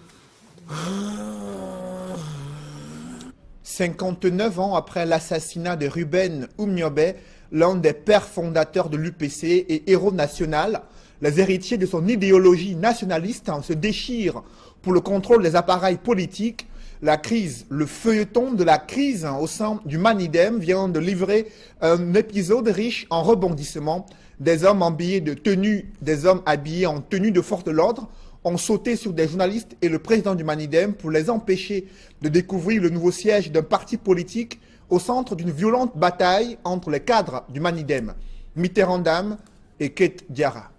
59 ans après l'assassinat de Ruben Oumniobé, l'un des pères fondateurs de l'UPC et héros national, les héritiers de son idéologie nationaliste se déchirent pour le contrôle des appareils politiques. La crise, le feuilleton de la crise au sein du Manidem vient de livrer un épisode riche en rebondissements. Des hommes habillés en tenue de force de l'ordre ont sauté sur des journalistes et le président du Manidem pour les empêcher de découvrir le nouveau siège d'un parti politique au centre d'une violente bataille entre les cadres du Manidem, Mitterrandam et Kate Diarra.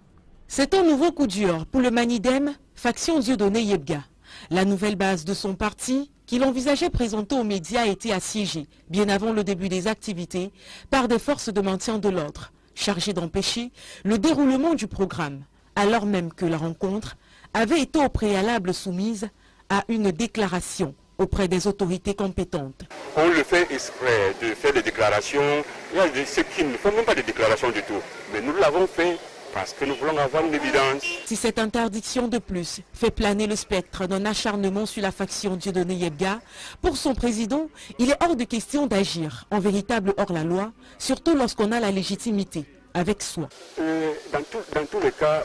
C'est un nouveau coup dur pour le Manidem, faction Dieudonné Yebga. La nouvelle base de son parti, qu'il envisageait présenter aux médias, a été assiégée, bien avant le début des activités, par des forces de maintien de l'ordre, chargées d'empêcher le déroulement du programme, alors même que la rencontre avait été au préalable soumise à une déclaration auprès des autorités compétentes. On le fait exprès de faire des déclarations. Il y a ceux qui ne font même pas de déclarations du tout. Mais nous l'avons fait parce que nous voulons avoir une évidence. Si cette interdiction de plus fait planer le spectre d'un acharnement sur la faction Dieudonné Yebga, pour son président, il est hors de question d'agir en véritable hors-la-loi, surtout lorsqu'on a la légitimité avec soi. Dans tous les cas,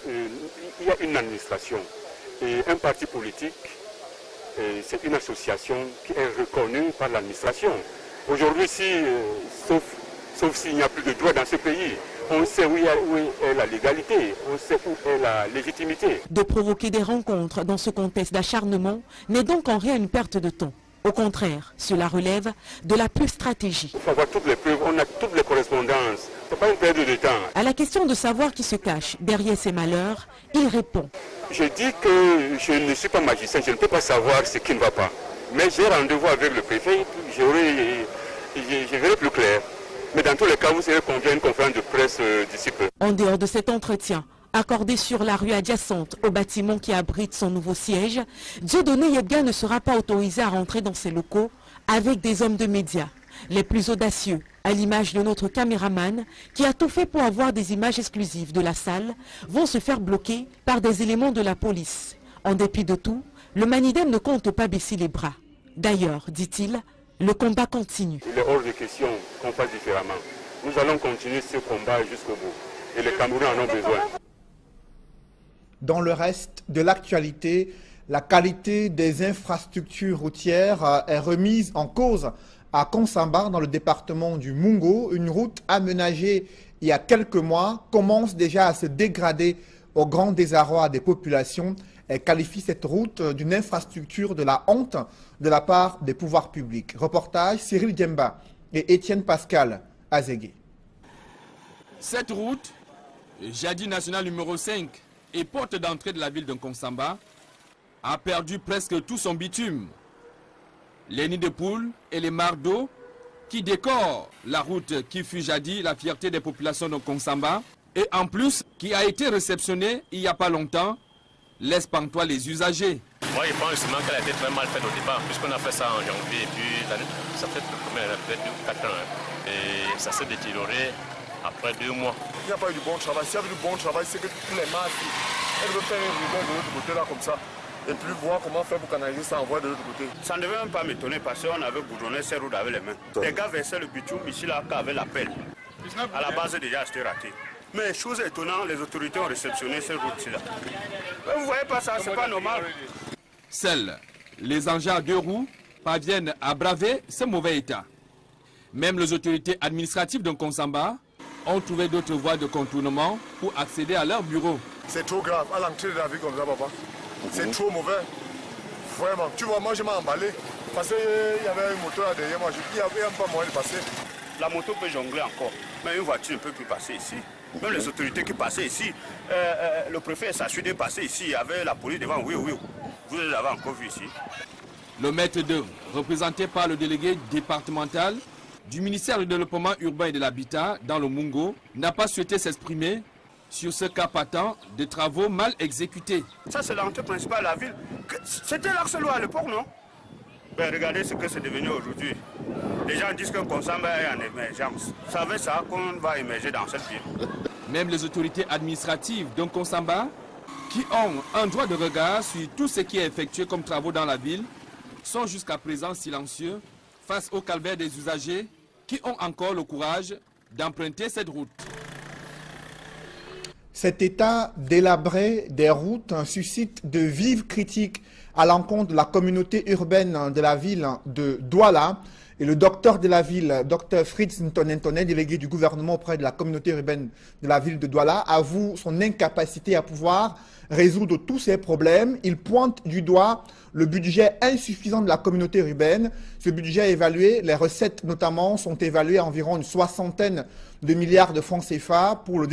il y a une administration et un parti politique. C'est une association qui est reconnue par l'administration. Aujourd'hui, sauf s'il n'y a plus de droit dans ce pays, on sait où est la légalité, on sait où est la légitimité. De provoquer des rencontres dans ce contexte d'acharnement n'est donc en rien une perte de temps. Au contraire, cela relève de la pure stratégie. Il faut avoir toutes les preuves, on a toutes les correspondances. Ce n'est pas une perte de temps. À la question de savoir qui se cache derrière ces malheurs, il répond. Je dis que je ne suis pas magicien, je ne peux pas savoir ce qui ne va pas. Mais j'ai rendez-vous avec le préfet, je verrai plus clair. Mais dans tous les cas, vous serez convié à une conférence de presse d'ici peu. En dehors de cet entretien, accordé sur la rue adjacente au bâtiment qui abrite son nouveau siège, Dieudonné Yebga ne sera pas autorisé à rentrer dans ses locaux avec des hommes de médias. Les plus audacieux, à l'image de notre caméraman, qui a tout fait pour avoir des images exclusives de la salle, vont se faire bloquer par des éléments de la police. En dépit de tout, le Manidem ne compte pas baisser les bras. D'ailleurs, dit-il, le combat continue. Il est hors de question qu'on fasse différemment. Nous allons continuer ce combat jusqu'au bout. Et les Camerounais en ont besoin. Dans le reste de l'actualité, la qualité des infrastructures routières est remise en cause à Konsamba, dans le département du Mungo. Une route aménagée il y a quelques mois commence déjà à se dégrader au grand désarroi des populations. Elle qualifie cette route d'une infrastructure de la honte de la part des pouvoirs publics. Reportage Cyril Diemba et Étienne Pascal Azégué. Cette route, jadis nationale numéro 5 et porte d'entrée de la ville de Konsamba, a perdu presque tout son bitume. Les nids de poules et les mares d'eau qui décorent la route qui fut jadis la fierté des populations de Konsamba et en plus qui a été réceptionnée il n'y a pas longtemps, laisse pantois les usagers. Moi je pense justement qu'elle a été très mal faite au départ puisqu'on a fait ça en janvier et puis ça fait peut-être 4 ans et ça s'est détérioré après 2 mois. Il n'y a pas eu du bon travail. S'il y avait du bon travail, c'est que tous les masses, elles veulent faire un ruban de l'autre côté là comme ça. Et puis voir comment faire pour canaliser ça, envoyer de l'autre côté. Ça ne devait même pas m'étonner parce qu'on avait boudonné ces routes avec les mains. Les gars versaient le bitume ici là avec la pelle. À la base déjà c'était raté. Mais chose étonnante, les autorités ont réceptionné ces routes-ci là. Vous voyez pas ça, c'est pas normal. Seuls les engins à 2 roues parviennent à braver ce mauvais état. Même les autorités administratives de Konsamba ont trouvé d'autres voies de contournement pour accéder à leur bureau. C'est trop grave, à l'entrée de la ville comme ça, papa. C'est trop mauvais. Vraiment. Tu vois, moi je m'ai emballé. Parce qu'il y avait une moto là derrière moi. Il n'y avait même pas moyen de passer. La moto peut jongler encore. Mais une voiture ne peut plus passer ici. Même les autorités qui passaient ici, le préfet s'assurait de passer ici. Il y avait la police devant. Oui. Vous l'avez encore vu ici. Le maître d'œuvre, représenté par le délégué départemental du ministère du Développement urbain et de l'Habitat dans le Mungo, n'a pas souhaité s'exprimer sur ce cas patent de travaux mal exécutés. Ça, c'est l'entrée principale de la ville. C'était l'axe loi à l'époque, non? Ben, regardez ce que c'est devenu aujourd'hui. Les gens disent que Konsamba est en émergence. Vous savez ça, qu'on va émerger dans cette ville. Même les autorités administratives de Konsamba, qui ont un droit de regard sur tout ce qui est effectué comme travaux dans la ville, sont jusqu'à présent silencieux face au calvaire des usagers qui ont encore le courage d'emprunter cette route. Cet état délabré des routes suscite de vives critiques à l'encontre de la communauté urbaine de la ville de Douala. Et le docteur de la ville, Dr Fritz Ntonentone, délégué du gouvernement auprès de la communauté urbaine de la ville de Douala, avoue son incapacité à pouvoir résoudre tous ces problèmes. Il pointe du doigt le budget insuffisant de la communauté urbaine. Ce budget évalué, les recettes notamment, sont évaluées à environ une 60aine de milliards de francs CFA pour le